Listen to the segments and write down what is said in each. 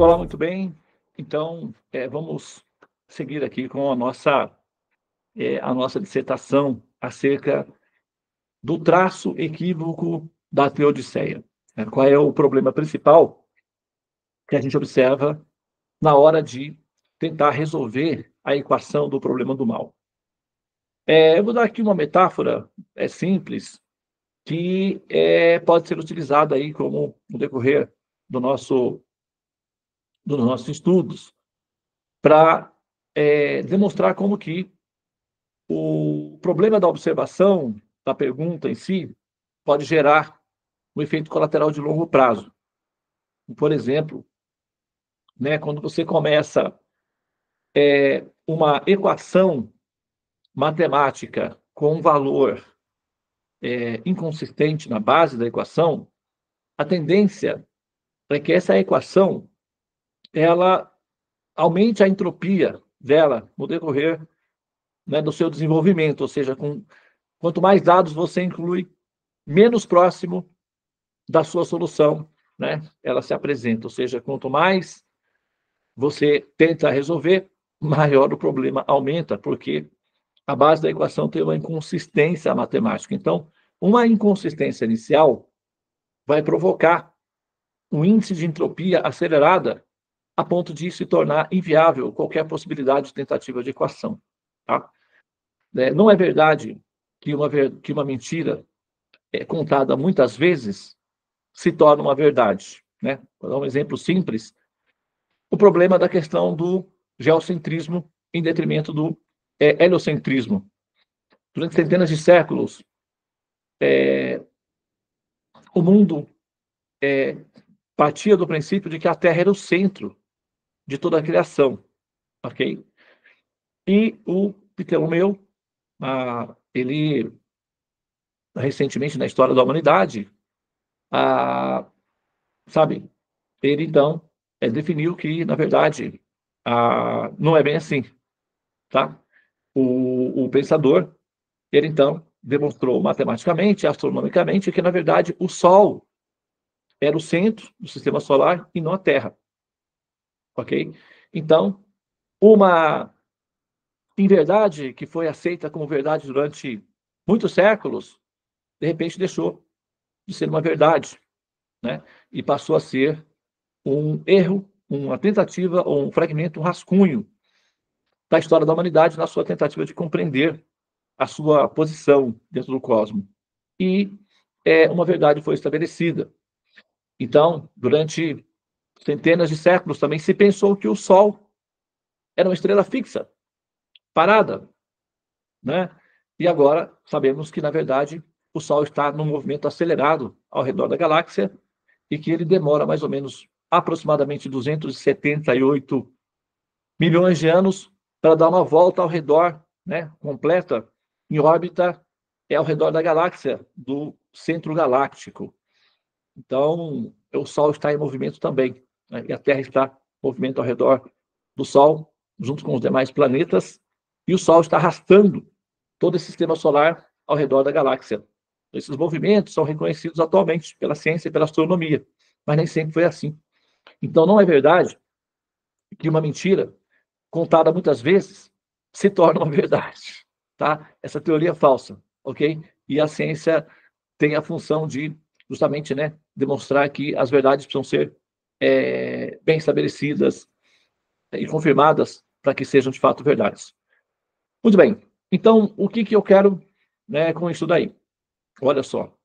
Olá, muito bem. Então, vamos seguir aqui com a nossa dissertação acerca do traço equívoco da Teodiceia. Qual é o problema principal que a gente observa na hora de tentar resolver a equação do problema do mal? Eu vou dar aqui uma metáfora simples que pode ser utilizada aí como no decorrer do dos nossos estudos para demonstrar como que o problema da observação da pergunta em si pode gerar um efeito colateral de longo prazo. Por exemplo, né, quando você começa uma equação matemática com um valor inconsistente na base da equação, a tendência é que essa equação ela aumente a entropia dela no decorrer, né, do seu desenvolvimento, ou seja, quanto mais dados você inclui, menos próximo da sua solução, né, ela se apresenta. Ou seja, quanto mais você tenta resolver, maior o problema aumenta, porque a base da equação tem uma inconsistência matemática. Então, uma inconsistência inicial vai provocar um índice de entropia acelerada a ponto de se tornar inviável qualquer possibilidade de tentativa de equação. Tá? Não é verdade que uma mentira contada muitas vezes se torna uma verdade. Né? Vou dar um exemplo simples. O problema da questão do geocentrismo em detrimento do heliocentrismo. Durante centenas de séculos, o mundo partia do princípio de que a Terra era o centro de toda a criação, ok? E o Ptolomeu, ele, recentemente na história da humanidade, sabe, ele então definiu que, na verdade, não é bem assim, tá? O pensador, ele então demonstrou matematicamente, astronomicamente, que, na verdade, o Sol era o centro do sistema solar e não a Terra, ok? Então, uma inverdade que foi aceita como verdade durante muitos séculos, de repente deixou de ser uma verdade, né? E passou a ser um erro, uma tentativa, ou um fragmento, um rascunho da história da humanidade na sua tentativa de compreender a sua posição dentro do cosmos. E uma verdade foi estabelecida. Então, durante centenas de séculos também se pensou que o Sol era uma estrela fixa, parada, né? E agora sabemos que, na verdade, o Sol está num movimento acelerado ao redor da galáxia e que ele demora mais ou menos aproximadamente 278 milhões de anos para dar uma volta ao redor, né, completa, em órbita, ao redor da galáxia, do centro galáctico. Então, o Sol está em movimento também, né, e a Terra está em movimento ao redor do Sol, junto com os demais planetas, e o Sol está arrastando todo esse sistema solar ao redor da galáxia. Esses movimentos são reconhecidos atualmente pela ciência e pela astronomia, mas nem sempre foi assim. Então, não é verdade que uma mentira contada muitas vezes se torna uma verdade, tá? Essa teoria é falsa, ok? E a ciência tem a função de justamente, né, demonstrar que as verdades precisam ser bem estabelecidas e confirmadas para que sejam de fato verdades. Muito bem. Então, o que eu quero, né, com isso daí? Olha só.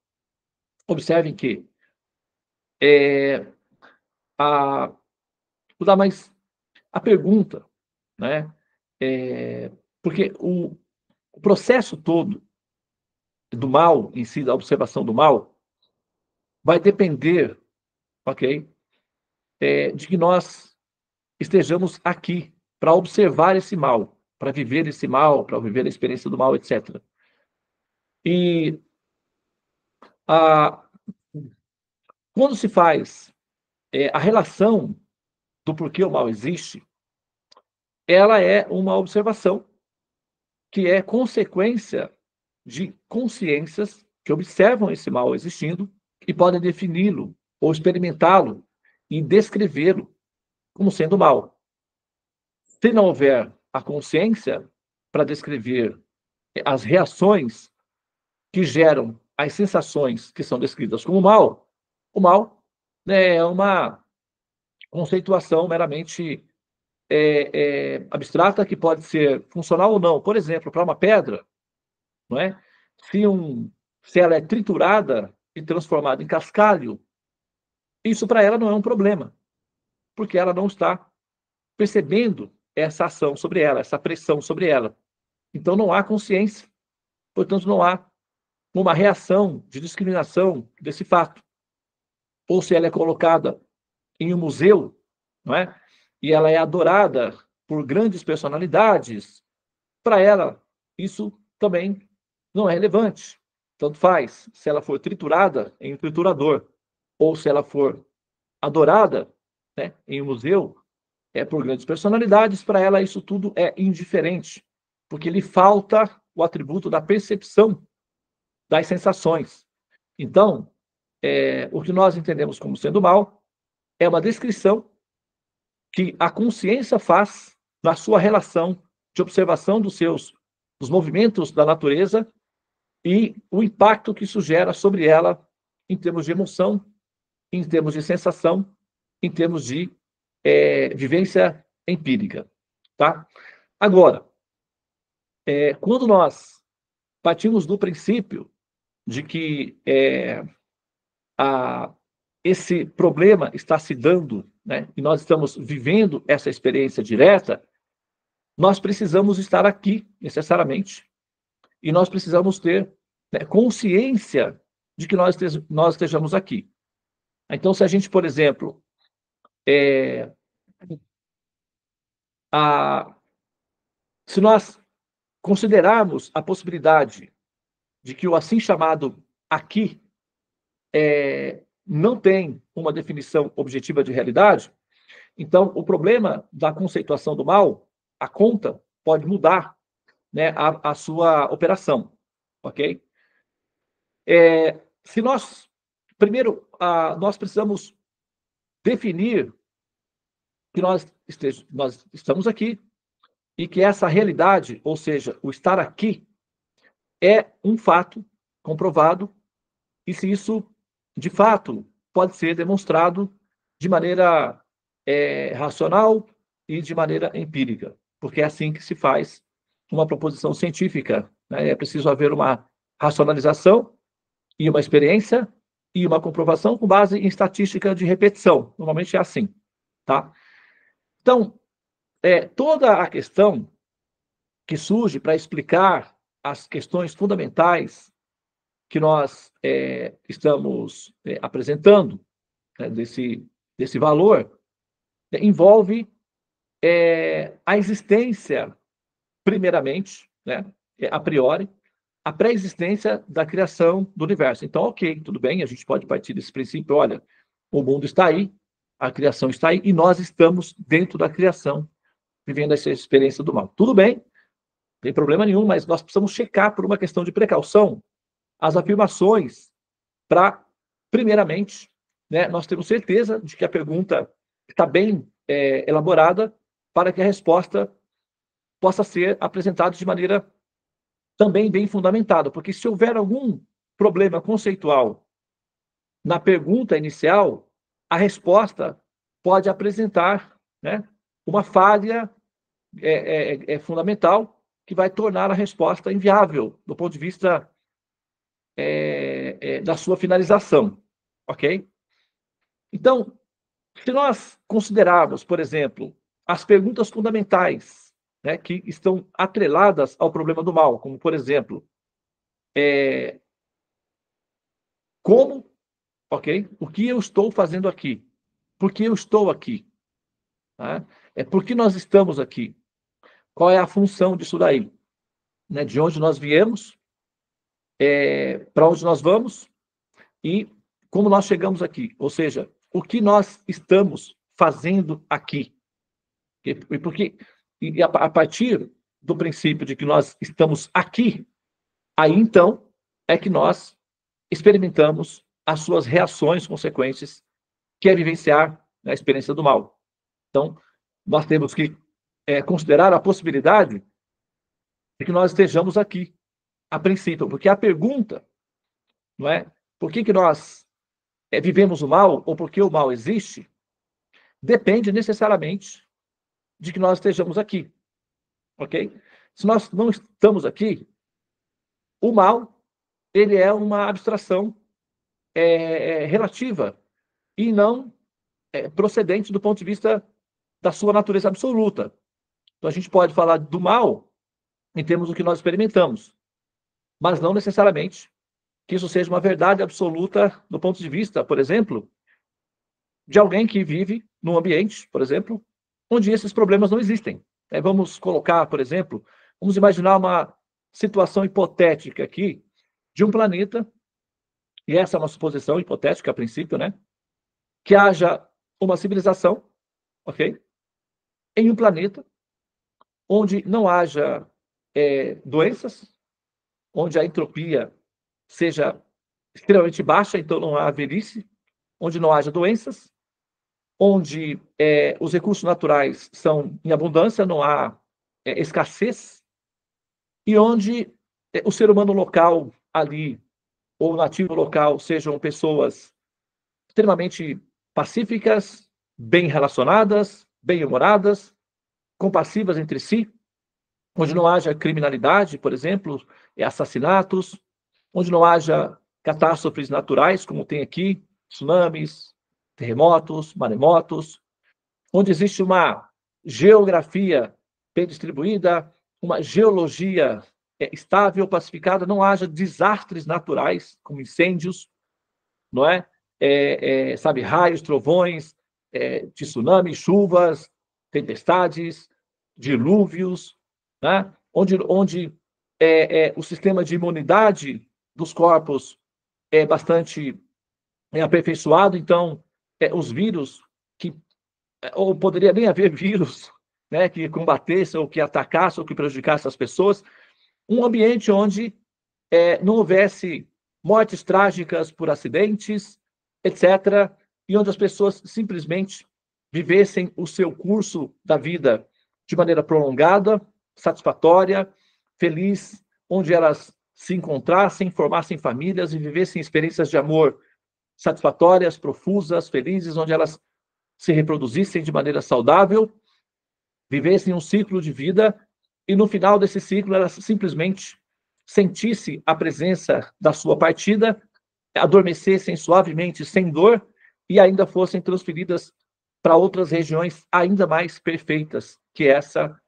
Observem que a, vou dar mais a pergunta, né? Porque o processo todo do mal em si, da observação do mal, vai depender, ok? De que nós estejamos aqui para observar esse mal, para viver esse mal, para viver a experiência do mal, etc. E a, quando se faz a relação do porquê o mal existe, ela é uma observação que é consequência de consciências que observam esse mal existindo e podem defini-lo ou experimentá-lo e descrevê-lo como sendo mal. Se não houver a consciência para descrever as reações que geram as sensações que são descritas como mal, o mal, né, é uma conceituação meramente abstrata que pode ser funcional ou não. Por exemplo, para uma pedra, não é? Se, se ela é triturada e transformada em cascalho, isso para ela não é um problema, porque ela não está percebendo essa ação sobre ela, essa pressão sobre ela. Então não há consciência, portanto não há uma reação de discriminação desse fato. Ou se ela é colocada em um museu, não é? E ela é adorada por grandes personalidades, para ela isso também não é relevante. Tanto faz se ela for triturada em um triturador ou se ela for adorada, né, em um museu, por grandes personalidades, para ela isso tudo é indiferente, porque lhe falta o atributo da percepção das sensações. Então, o que nós entendemos como sendo mal é uma descrição que a consciência faz na sua relação de observação dos movimentos da natureza e o impacto que isso gera sobre ela em termos de emoção, em termos de sensação, em termos de vivência empírica, tá? Agora, quando nós partimos do princípio de que esse problema está se dando, né, e nós estamos vivendo essa experiência direta, nós precisamos estar aqui, necessariamente, e nós precisamos ter, né, consciência de que nós estejamos aqui. Então, se a gente, por exemplo, se nós considerarmos a possibilidade de que o assim chamado aqui não tem uma definição objetiva de realidade, então o problema da conceituação do mal, a conta pode mudar, né, a sua operação, ok? Se nós, primeiro, nós precisamos definir que nós estamos aqui e que essa realidade, ou seja, o estar aqui, é um fato comprovado e se isso, de fato, pode ser demonstrado de maneira racional e de maneira empírica, porque é assim que se faz uma proposição científica, né? É preciso haver uma racionalização e uma experiência e uma comprovação com base em estatística de repetição. Normalmente é assim, tá? Então, toda a questão que surge para explicar as questões fundamentais que nós estamos apresentando, né, desse valor, envolve a existência, primeiramente, né, a priori, a pré-existência da criação do universo. Então, ok, tudo bem, a gente pode partir desse princípio, olha, o mundo está aí, a criação está aí, e nós estamos dentro da criação, vivendo essa experiência do mal. Tudo bem, não tem problema nenhum, mas nós precisamos checar, por uma questão de precaução, as afirmações para, primeiramente, né, nós temos certeza de que a pergunta está bem elaborada para que a resposta possa ser apresentada de maneira também bem fundamentada, porque se houver algum problema conceitual na pergunta inicial, a resposta pode apresentar, né, uma falha fundamental que vai tornar a resposta inviável do ponto de vista da sua finalização, ok? Então, se nós considerarmos, por exemplo, as perguntas fundamentais, né, que estão atreladas ao problema do mal, como, por exemplo, como, ok? O que eu estou fazendo aqui? Por que eu estou aqui? Tá? Por que nós estamos aqui? Qual é a função disso daí? Né? De onde nós viemos, para onde nós vamos e como nós chegamos aqui. Ou seja, o que nós estamos fazendo aqui. E a partir do princípio de que nós estamos aqui, aí então é que nós experimentamos as suas reações consequentes, que é vivenciar a experiência do mal. Então, nós temos que considerar a possibilidade de que nós estejamos aqui, a princípio, porque a pergunta, não é? Por que nós vivemos o mal, ou por que o mal existe, depende necessariamente de que nós estejamos aqui, ok? Se nós não estamos aqui, o mal, ele é uma abstração relativa e não procedente do ponto de vista da sua natureza absoluta. Então, a gente pode falar do mal em termos do que nós experimentamos, mas não necessariamente que isso seja uma verdade absoluta do ponto de vista, por exemplo, de alguém que vive num ambiente, por exemplo, onde esses problemas não existem. Vamos colocar, por exemplo, vamos imaginar uma situação hipotética aqui de um planeta, e essa é uma suposição hipotética a princípio, né? Que haja uma civilização, ok? Em um planeta onde não haja doenças, onde a entropia seja extremamente baixa, então não há velhice, onde não haja doenças, onde os recursos naturais são em abundância, não há escassez, e onde o ser humano local ali, ou nativo local, sejam pessoas extremamente pacíficas, bem relacionadas, bem-humoradas, compassivas entre si, onde não haja criminalidade, por exemplo, assassinatos, onde não haja catástrofes naturais, como tem aqui, tsunamis, terremotos, maremotos, onde existe uma geografia bem distribuída, uma geologia estável, pacificada, não haja desastres naturais, como incêndios, não é? Sabe, raios, trovões, tsunami, chuvas, tempestades, dilúvios, né? Onde o sistema de imunidade dos corpos é bastante aperfeiçoado, então os vírus que ou poderia nem haver vírus, né, que combatesse ou que atacasse ou que prejudicasse as pessoas, um ambiente onde não houvesse mortes trágicas por acidentes, etc., e onde as pessoas simplesmente vivessem o seu curso da vida de maneira prolongada, satisfatória, feliz, onde elas se encontrassem, formassem famílias e vivessem experiências de amor satisfatórias, profusas, felizes, onde elas se reproduzissem de maneira saudável, vivessem um ciclo de vida e no final desse ciclo elas simplesmente sentissem a presença da sua partida, adormecessem suavemente, sem dor, e ainda fossem transferidas para outras regiões ainda mais perfeitas que essa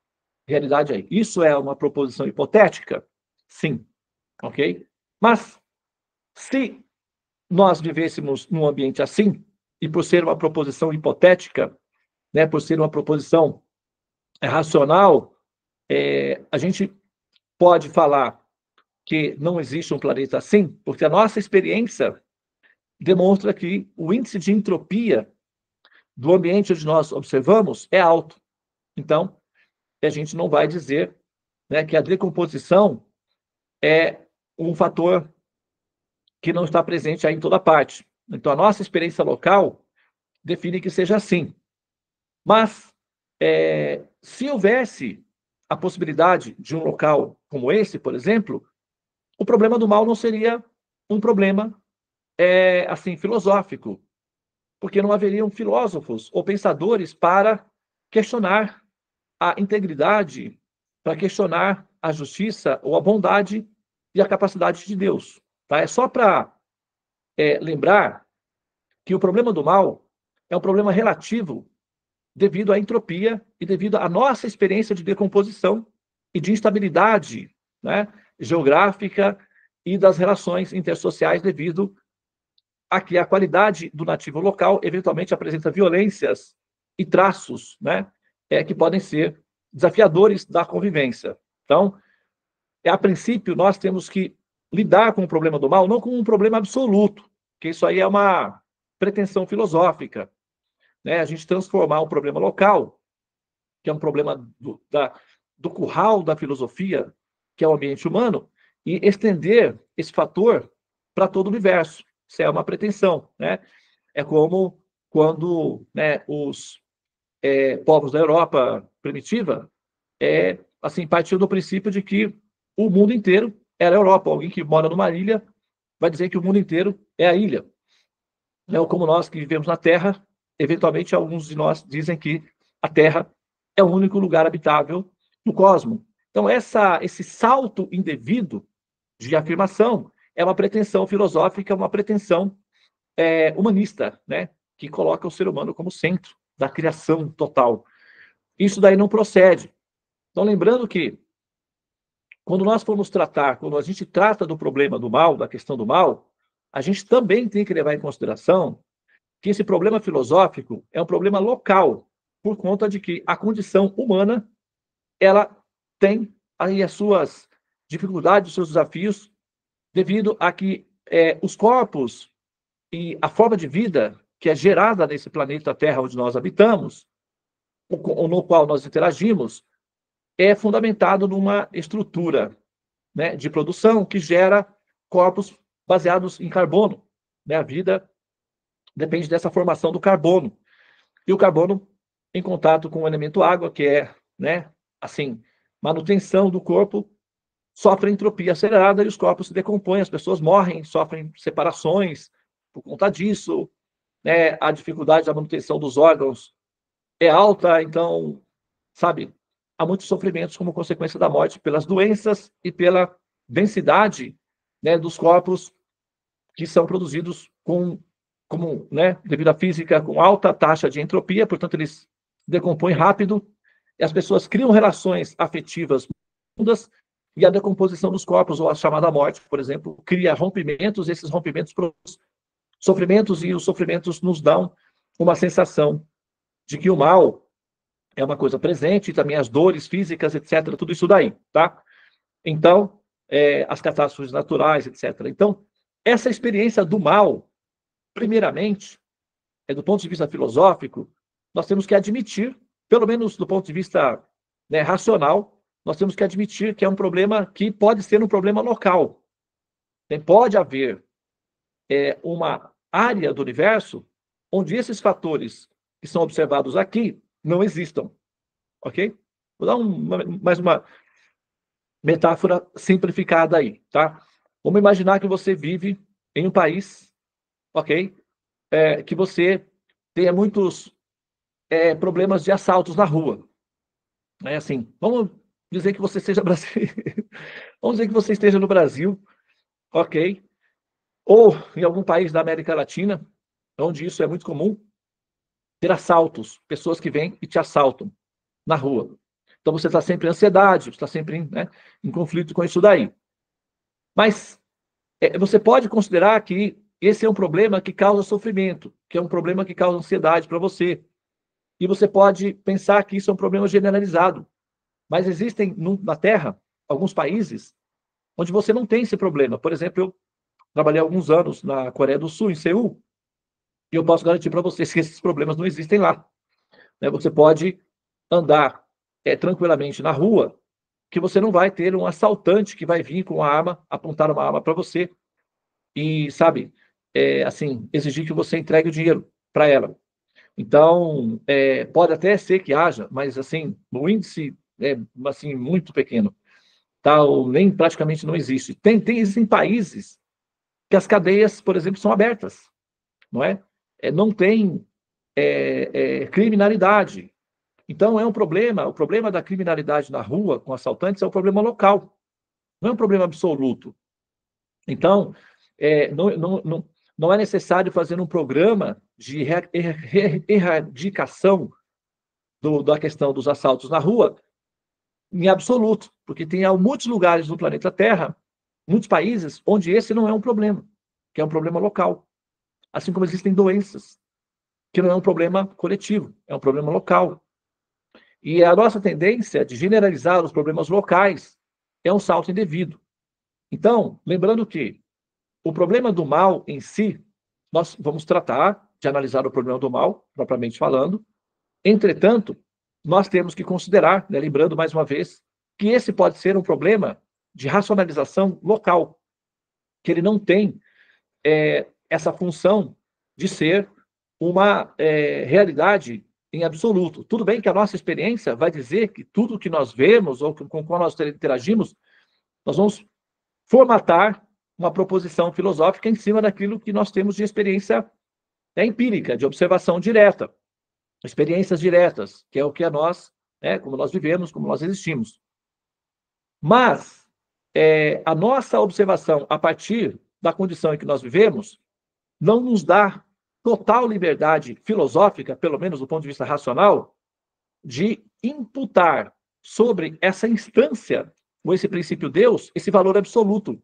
realidade aí. Isso é uma proposição hipotética? Sim, ok? Mas se nós vivêssemos num ambiente assim, e por ser uma proposição hipotética, né, por ser uma proposição racional, a gente pode falar que não existe um planeta assim, porque a nossa experiência demonstra que o índice de entropia do ambiente onde nós observamos é alto. Então, a gente não vai dizer, né, que a decomposição é um fator que não está presente aí em toda parte. Então, a nossa experiência local define que seja assim. Mas, se houvesse a possibilidade de um local como esse, por exemplo, o problema do mal não seria um problema assim filosófico, porque não haveriam filósofos ou pensadores para questionar a integridade, para questionar a justiça ou a bondade e a capacidade de Deus. Tá? É só para lembrar que o problema do mal é um problema relativo devido à entropia e devido à nossa experiência de decomposição e de instabilidade, né, geográfica e das relações intersociais devido a que a qualidade do nativo local eventualmente apresenta violências e traços, né, que podem ser desafiadores da convivência. Então, a princípio, nós temos que lidar com o problema do mal não como um problema absoluto, que isso aí é uma pretensão filosófica, né? A gente transformar um problema local, que é um problema do curral da filosofia, que é o ambiente humano, e estender esse fator para todo o universo. Isso é uma pretensão, né? É como quando, né, os povos da Europa primitiva, assim, partiu do princípio de que o mundo inteiro era a Europa. Alguém que mora numa ilha vai dizer que o mundo inteiro é a ilha. Não, como nós que vivemos na Terra, eventualmente alguns de nós dizem que a Terra é o único lugar habitável no cosmos. Então, esse salto indevido de afirmação é uma pretensão filosófica, uma pretensão humanista, né? Que coloca o ser humano como centro da criação total. Isso daí não procede. Então, lembrando que quando nós formos tratar, quando a gente trata do problema do mal, da questão do mal, a gente também tem que levar em consideração que esse problema filosófico é um problema local, por conta de que a condição humana, ela tem aí as suas dificuldades, os seus desafios, devido a que os corpos e a forma de vida que é gerada nesse planeta Terra onde nós habitamos, no qual nós interagimos, é fundamentado numa estrutura, né, de produção que gera corpos baseados em carbono. Né? A vida depende dessa formação do carbono. E o carbono, em contato com o elemento água, que é, né, assim, manutenção do corpo, sofre entropia acelerada e os corpos se decompõem, as pessoas morrem, sofrem separações por conta disso, né? A dificuldade da manutenção dos órgãos é alta, então, sabe, há muitos sofrimentos como consequência da morte pelas doenças e pela densidade, né, dos corpos que são produzidos né, devido à física, com alta taxa de entropia, portanto, eles se decompõem rápido, e as pessoas criam relações afetivas profundas, e a decomposição dos corpos, ou a chamada morte, por exemplo, cria rompimentos, e esses rompimentos produzem sofrimentos, e os sofrimentos nos dão uma sensação de que o mal é uma coisa presente, e também as dores físicas, etc., tudo isso daí, tá? Então, as catástrofes naturais, etc. Então, essa experiência do mal, primeiramente, do ponto de vista filosófico, nós temos que admitir, pelo menos do ponto de vista, né, racional, nós temos que admitir que é um problema que pode ser um problema local. Pode haver uma área do universo onde esses fatores que são observados aqui não existam, ok? Vou dar mais uma metáfora simplificada aí, tá? Vamos imaginar que você vive em um país, ok? Que você tenha muitos problemas de assaltos na rua. Assim, vamos dizer que você seja brasileiro. Vamos dizer que você esteja no Brasil, ok? Ou em algum país da América Latina, onde isso é muito comum, ter assaltos, pessoas que vêm e te assaltam na rua. Então você está sempre em ansiedade, você está sempre em conflito com isso daí. Mas você pode considerar que esse é um problema que causa sofrimento, que é um problema que causa ansiedade para você. E você pode pensar que isso é um problema generalizado. Mas existem na Terra alguns países onde você não tem esse problema. Por exemplo, eu trabalhei alguns anos na Coreia do Sul, em Seul, e eu posso garantir para vocês que esses problemas não existem lá. Você pode andar tranquilamente na rua, que você não vai ter um assaltante que vai vir com uma arma, apontar uma arma para você e, sabe, assim, exigir que você entregue o dinheiro para ela. Então, pode até ser que haja, mas, assim, o índice é, assim, muito pequeno. Tá? Ou nem praticamente não existe. Existem países que as cadeias, por exemplo, são abertas, não é? Não tem criminalidade. Então, é um problema. O problema da criminalidade na rua com assaltantes é um problema local, não é um problema absoluto. Então, não é necessário fazer um programa de erradicação da questão dos assaltos na rua em absoluto, porque tem muitos lugares no planeta Terra, muitos países, onde esse não é um problema, que é um problema local. Assim como existem doenças, que não é um problema coletivo, é um problema local. E a nossa tendência de generalizar os problemas locais é um salto indevido. Então, lembrando que o problema do mal em si, nós vamos tratar de analisar o problema do mal, propriamente falando. Entretanto, nós temos que considerar, lembrando mais uma vez, que esse pode ser um problema de racionalização local, que ele não tem essa função de ser uma realidade em absoluto. Tudo bem que a nossa experiência vai dizer que tudo que nós vemos ou com o qual nós interagimos, nós vamos formatar uma proposição filosófica em cima daquilo que nós temos de experiência empírica, de observação direta, experiências diretas, que é o que a nós, como nós vivemos, como nós existimos. Mas a nossa observação a partir da condição em que nós vivemos não nos dá total liberdade filosófica, pelo menos do ponto de vista racional, de imputar sobre essa instância, ou esse princípio Deus, esse valor absoluto,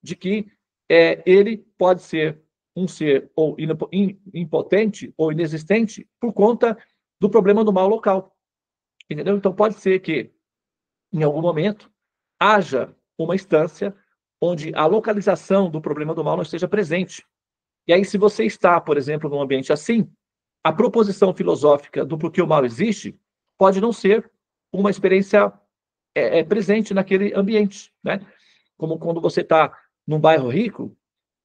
de que ele pode ser um ser ou impotente ou inexistente por conta do problema do mal local. Entendeu? Então pode ser que, em algum momento, haja uma instância onde a localização do problema do mal não esteja presente. E aí, se você está, por exemplo, num ambiente assim, a proposição filosófica do porquê o mal existe pode não ser uma experiência presente naquele ambiente, né? Como quando você está num bairro rico,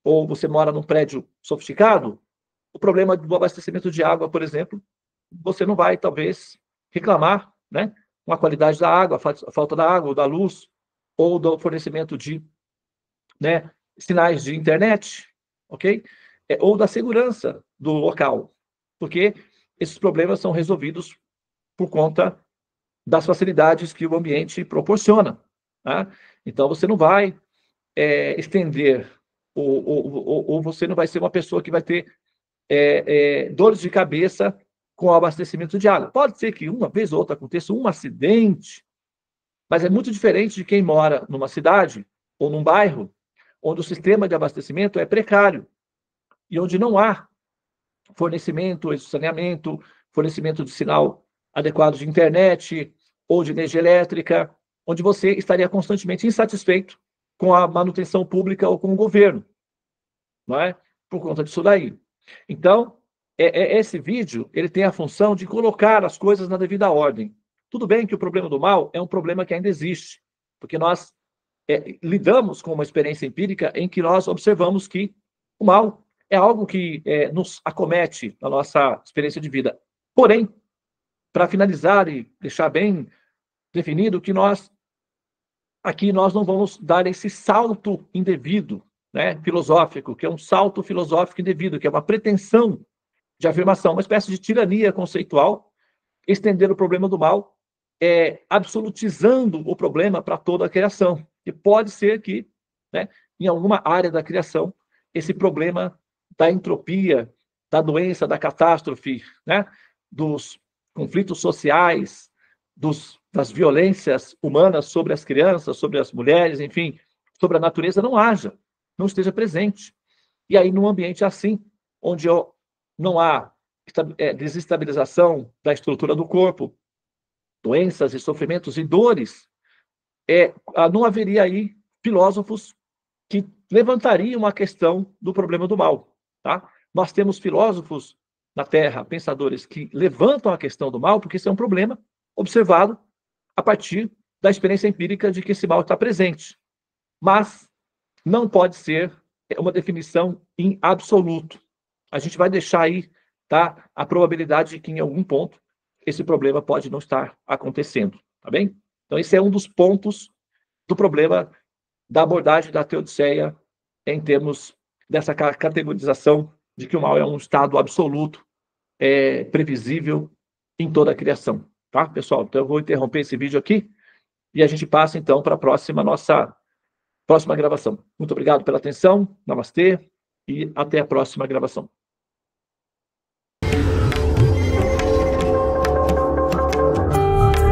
ou você mora num prédio sofisticado, o problema do abastecimento de água, por exemplo, você não vai, talvez, reclamar, né, com a qualidade da água, a falta da água, ou da luz, ou do fornecimento de, né, sinais de internet, ok? Ou da segurança do local, porque esses problemas são resolvidos por conta das facilidades que o ambiente proporciona. Tá? Então, você não vai estender, ou você não vai ser uma pessoa que vai ter dores de cabeça com o abastecimento de água. Pode ser que uma vez ou outra aconteça um acidente, mas é muito diferente de quem mora numa cidade ou num bairro onde o sistema de abastecimento é precário e onde não há fornecimento, saneamento, fornecimento de sinal adequado de internet ou de energia elétrica, onde você estaria constantemente insatisfeito com a manutenção pública ou com o governo, não é? Por conta disso daí. Então, esse vídeo, ele tem a função de colocar as coisas na devida ordem. Tudo bem que o problema do mal é um problema que ainda existe, porque nós lidamos com uma experiência empírica em que nós observamos que o mal é algo que nos acomete na nossa experiência de vida. Porém, para finalizar e deixar bem definido que aqui nós não vamos dar esse salto indevido, né, filosófico, que é um salto filosófico indevido, que é uma pretensão de afirmação, uma espécie de tirania conceitual, estender o problema do mal, absolutizando o problema para toda a criação. E pode ser que, né, em alguma área da criação, esse problema da entropia, da doença, da catástrofe, né, dos conflitos sociais, das violências humanas sobre as crianças, sobre as mulheres, enfim, sobre a natureza, não esteja presente. E aí, num ambiente assim, onde não há desestabilização da estrutura do corpo, doenças e sofrimentos e dores, não haveria aí filósofos que levantariam a questão do problema do mal. Tá? Nós temos filósofos na Terra, pensadores, que levantam a questão do mal, porque isso é um problema observado a partir da experiência empírica de que esse mal está presente. Mas não pode ser uma definição em absoluto. A gente vai deixar aí, tá, a probabilidade de que em algum ponto esse problema pode não estar acontecendo, tá bem? Então esse é um dos pontos do problema da abordagem da teodiceia em termos dessa categorização de que o mal é um estado absoluto, previsível em toda a criação, tá, pessoal? Então eu vou interromper esse vídeo aqui e a gente passa então para a nossa próxima gravação. Muito obrigado pela atenção, namastê e até a próxima gravação.